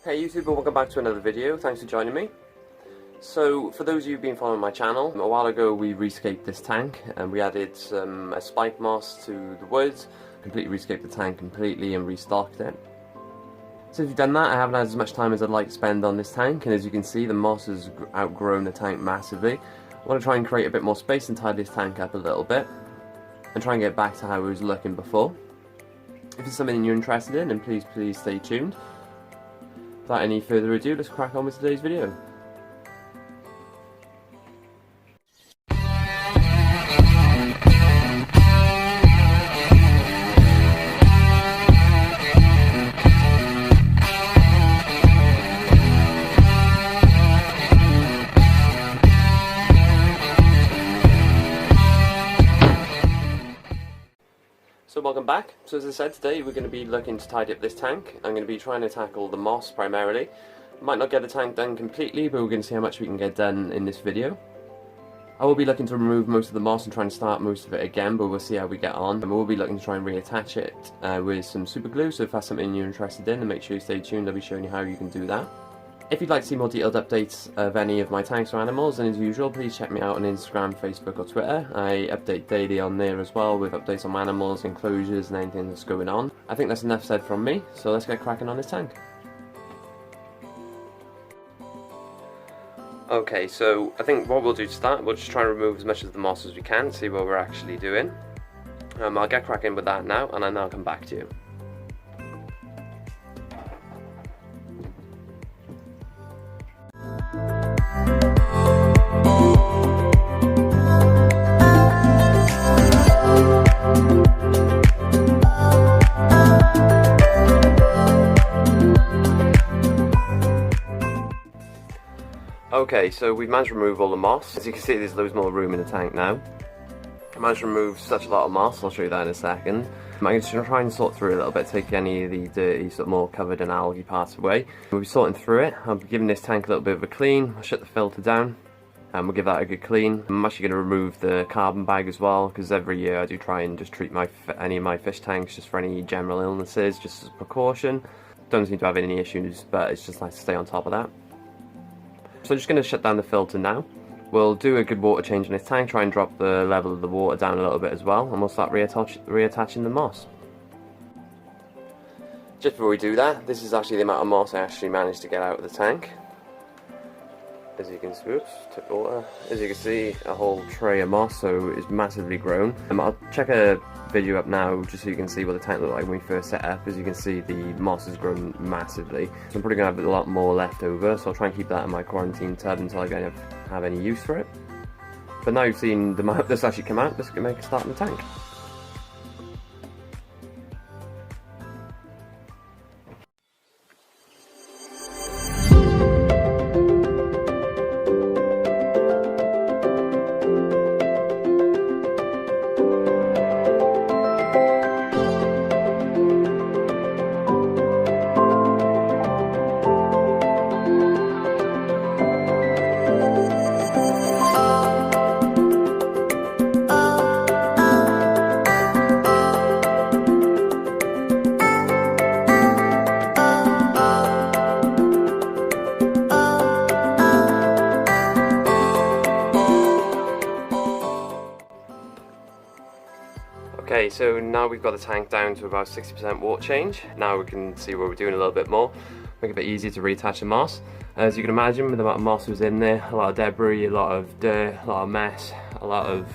Hey YouTube, welcome back to another video. Thanks for joining me. So, for those of you who've been following my channel, a while ago we rescaped this tank and we added some spike moss to the woods, completely rescaped the tank completely and restocked it. So if you've done that, I haven't had as much time as I'd like to spend on this tank, and as you can see the moss has outgrown the tank massively. I want to try and create a bit more space and tidy this tank up a little bit and try and get back to how it was looking before. If it's something you're interested in, then please stay tuned. Without any further ado, let's crack on with today's video. So welcome back. So as I said, today we're going to be looking to tidy up this tank. I'm going to be trying to tackle the moss primarily. Might not get the tank done completely, but we're going to see how much we can get done in this video. I will be looking to remove most of the moss and try and start most of it again, but we'll see how we get on. And we'll be looking to try and reattach it with some super glue, so if that's something you're interested in, then make sure you stay tuned. I'll be showing you how you can do that. If you'd like to see more detailed updates of any of my tanks or animals, then as usual, please check me out on Instagram, Facebook or Twitter. I update daily on there as well with updates on animals, enclosures and anything that's going on. I think that's enough said from me, so let's get cracking on this tank. Okay, so I think what we'll do to start, we'll just try and remove as much of the moss as we can, see what we're actually doing. I'll get cracking with that now and then I'll come back to you. Okay, so we've managed to remove all the moss. As you can see, there's loads more room in the tank now. I managed to remove such a lot of moss, I'll show you that in a second. I'm just going to try and sort through it a little bit, take any of the dirty, sort of more covered in algae parts away. We'll be sorting through it. I'll be giving this tank a little bit of a clean. I'll shut the filter down and we'll give that a good clean. I'm actually going to remove the carbon bag as well, because every year I do try and just treat any of my fish tanks just for any general illnesses, just as a precaution. Don't seem to have any issues, but it's just nice to stay on top of that. So I'm just going to shut down the filter now. We'll do a good water change in this tank, try and drop the level of the water down a little bit as well, and we'll start reattaching the moss. Just before we do that, this is actually the amount of moss I actually managed to get out of the tank. As you can see, tip water. As you can see, a whole tray of moss, so it's massively grown. I'll check a video up now just so you can see what the tank looked like when we first set up. As you can see, the moss has grown massively. So I'm probably going to have a lot more left over, so I'll try and keep that in my quarantine tub until I don't have any use for it. But now you've seen the amount that's actually come out, let's make a start in the tank. Okay, so now we've got the tank down to about 60% water change. Now we can see what we're doing a little bit more, make it a bit easier to reattach the moss. As you can imagine, with the amount of moss that was in there, a lot of debris, a lot of dirt, a lot of mess, a lot of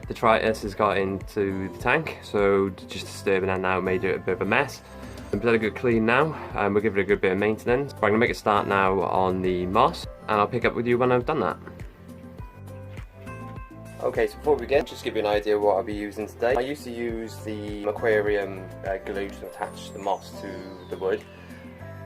detritus has got into the tank, so just disturbing that now made it a bit of a mess. We've done a good clean now, and we'll give it a good bit of maintenance. But I'm going to make a start now on the moss, and I'll pick up with you when I've done that. Okay, so before we begin, just give you an idea of what I'll be using today. I used to use the aquarium glue to attach the moss to the wood.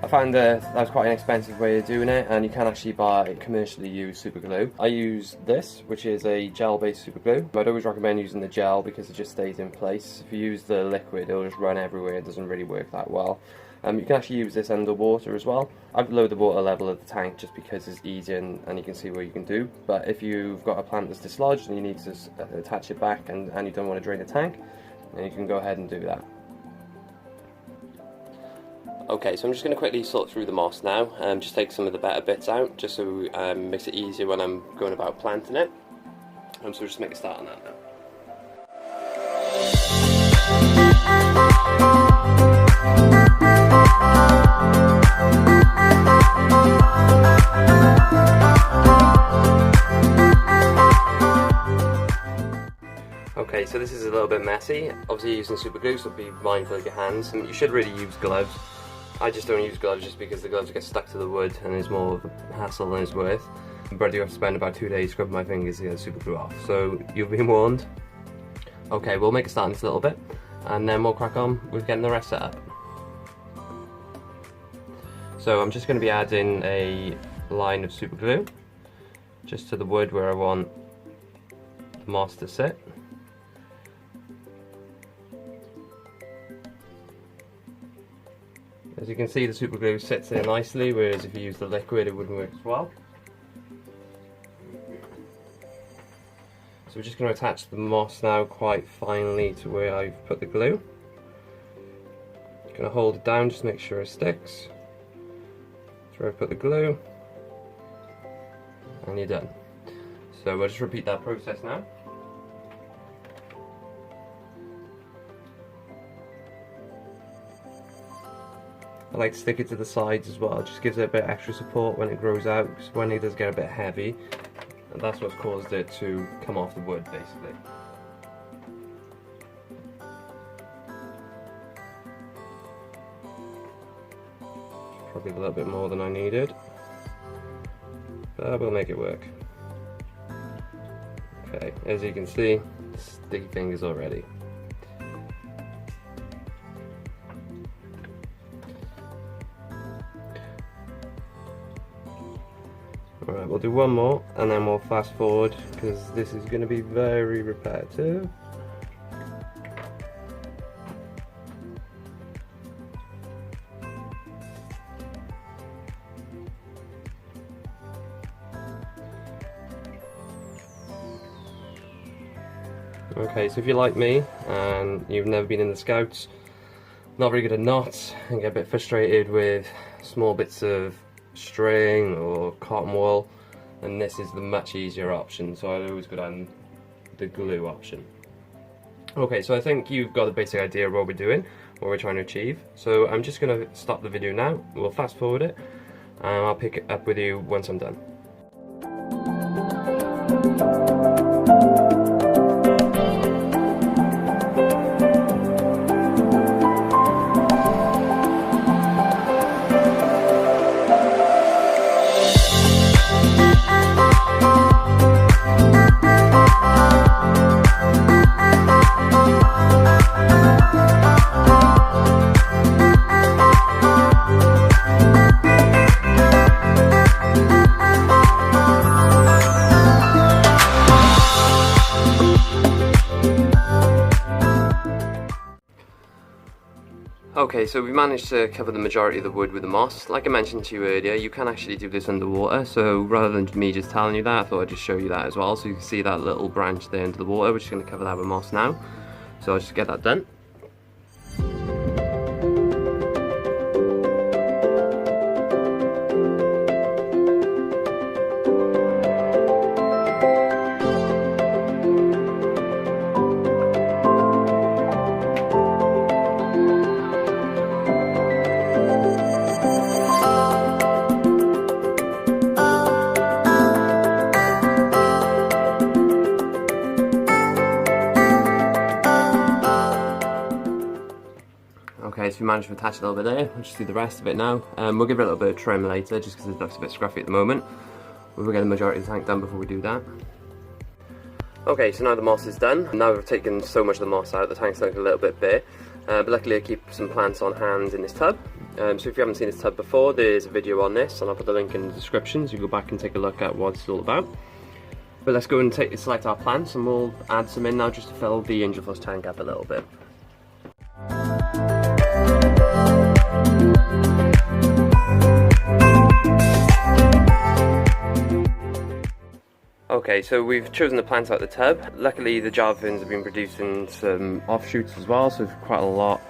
I found that was quite an expensive way of doing it, and you can actually buy commercially used super glue. I use this, which is a gel-based super glue. I'd always recommend using the gel because it just stays in place. If you use the liquid, it'll just run everywhere. It doesn't really work that well. You can actually use this underwater as well. I've lowered the water level of the tank just because it's easier and you can see what you can do. But if you've got a plant that's dislodged and you need to attach it back and you don't want to drain the tank, then you can go ahead and do that. Okay, so I'm just going to quickly sort through the moss now, and just take some of the better bits out, just so it makes it easier when I'm going about planting it. So we'll just make a start on that now. Okay, so this is a little bit messy. Obviously you're using super glue, so be mindful of your hands. And you should really use gloves. I just don't use gloves just because the gloves get stuck to the wood and it's more of a hassle than it's worth. But I do have to spend about 2 days scrubbing my fingers to get the super glue off. So you've been warned. Okay, we'll make a start in this a little bit, and then we'll crack on with getting the rest set up. So I'm just going to be adding a line of super glue just to the wood where I want the moss to sit. As you can see, the super glue sits there nicely, whereas if you use the liquid it wouldn't work as well. So we're just going to attach the moss now quite finely to where I've put the glue. Going to hold it down, just make sure it sticks. That's where I put the glue, and you're done. So we'll just repeat that process now. I like to stick it to the sides as well, it just gives it a bit extra support when it grows out, because when it does get a bit heavy, and that's what's caused it to come off the wood basically. Probably a little bit more than I needed, but we'll make it work. Okay, as you can see, sticky fingers already. Alright, we'll do one more and then we'll fast forward because this is going to be very repetitive. Okay, so if you're like me and you've never been in the Scouts, not very good at knots, and get a bit frustrated with small bits of string or cotton wool, and this is the much easier option, so I'd always go down the glue option. Okay, so I think you've got a basic idea of what we're doing, what we're trying to achieve, so I'm just going to stop the video now, we'll fast forward it, and I'll pick it up with you once I'm done. Okay, so we managed to cover the majority of the wood with the moss. Like I mentioned to you earlier, you can actually do this underwater, so rather than me just telling you that, I thought I'd just show you that as well, so you can see that little branch there under the water. We're just going to cover that with moss now, so I'll just get that done. Okay, so we managed to attach a little bit there. We'll just do the rest of it now. We'll give it a little bit of trim later, just because it looks a bit scruffy at the moment. We'll get the majority of the tank done before we do that. Okay, so now the moss is done. Now we've taken so much of the moss out, the tank's looking a little bit bare. But luckily I keep some plants on hand in this tub. So if you haven't seen this tub before, there's a video on this, and I'll put the link in the description, so you go back and take a look at what it's all about. But let's go and select our plants, and we'll add some in now just to fill the angelfish tank up a little bit. Okay, so we've chosen the plants out of the tub. Luckily the jar fins have been producing some offshoots as well, so quite a lot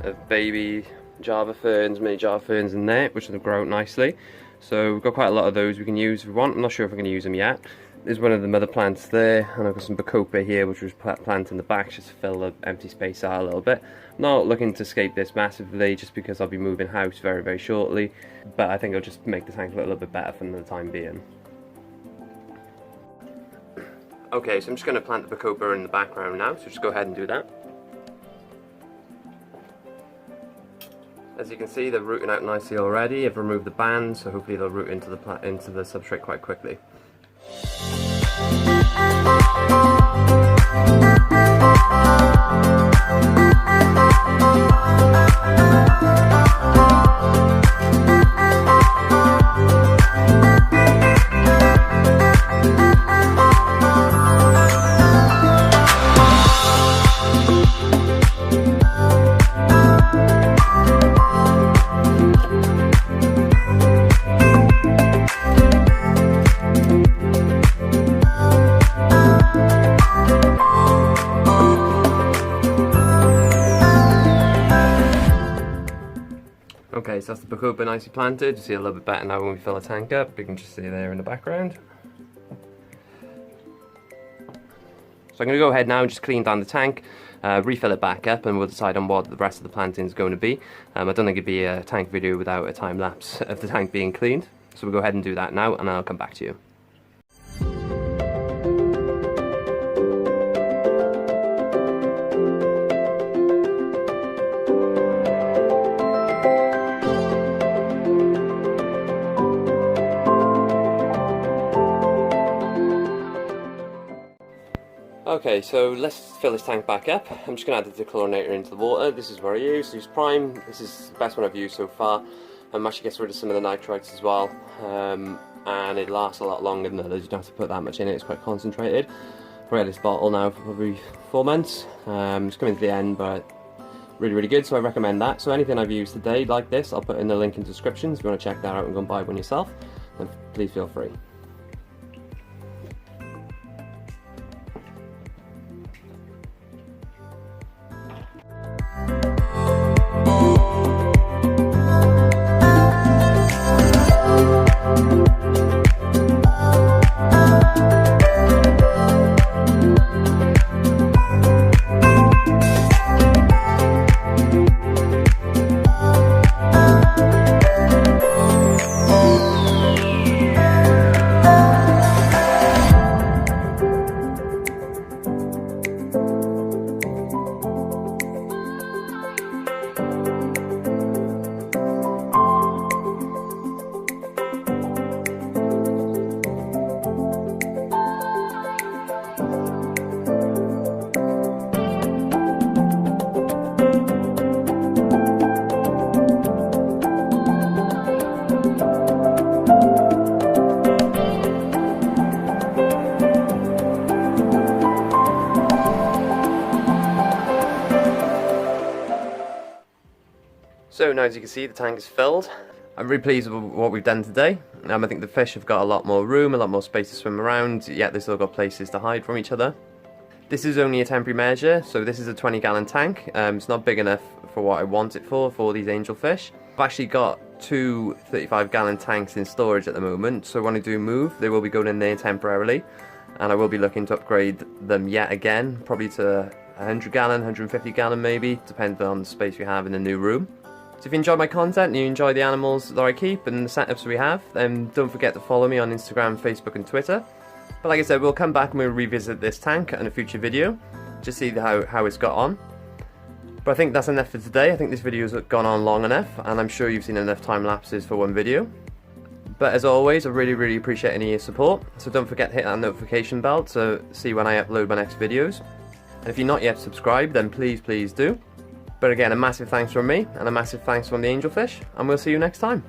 of baby Java ferns, mini Java ferns in there, which will grow out nicely. So we've got quite a lot of those we can use if we want. I'm not sure if we're going to use them yet. There's one of the mother plants there, and I've got some bacopa here, which was planted in the back just to fill the empty space out a little bit. I'm not looking to scape this massively, just because I'll be moving house very, very shortly. But I think it'll just make the tank look a little bit better for the time being. Okay, so I'm just going to plant the bacopa in the background now, so just go ahead and do that. As you can see, they're rooting out nicely already. I've removed the band, so hopefully they'll root into the substrate quite quickly. Okay, so that's the bacopa nicely planted. You see a little bit better now when we fill the tank up. You can just see there in the background. So I'm going to go ahead now and just clean down the tank, refill it back up, and we'll decide on what the rest of the planting is going to be. I don't think it'd be a tank video without a time lapse of the tank being cleaned. So we'll go ahead and do that now, and I'll come back to you. Okay, so let's fill this tank back up. I'm just going to add the dechlorinator into the water. This is what I use. Use Prime. This is the best one I've used so far. Actually gets rid of some of the nitrites as well. And it lasts a lot longer than others. You don't have to put that much in it. It's quite concentrated. I've had this bottle now for probably 4 months. It's coming to the end, but really, really good. So I recommend that. So anything I've used today like this, I'll put in the link in the description. If you want to check that out and go and buy one yourself, then please feel free. So now, as you can see, the tank is filled. I'm really pleased with what we've done today. I think the fish have got a lot more room, a lot more space to swim around, yet they've still got places to hide from each other. This is only a temporary measure, so this is a 20-gallon tank. It's not big enough for what I want it for these angelfish. I've actually got 2 35-gallon tanks in storage at the moment, so when I do move, they will be going in there temporarily, and I will be looking to upgrade them yet again, probably to 100-gallon, 150-gallon maybe, depending on the space we have in the new room. So if you enjoyed my content and you enjoy the animals that I keep and the setups we have, then don't forget to follow me on Instagram, Facebook and Twitter. But like I said, we'll come back and we'll revisit this tank in a future video, just see how it's got on. But I think that's enough for today. I think this video's gone on long enough, and I'm sure you've seen enough time lapses for one video. But as always, I really, really appreciate any of your support, so don't forget to hit that notification bell to see when I upload my next videos. And if you're not yet subscribed, then please do. But again, a massive thanks from me, and a massive thanks from the angelfish, and we'll see you next time.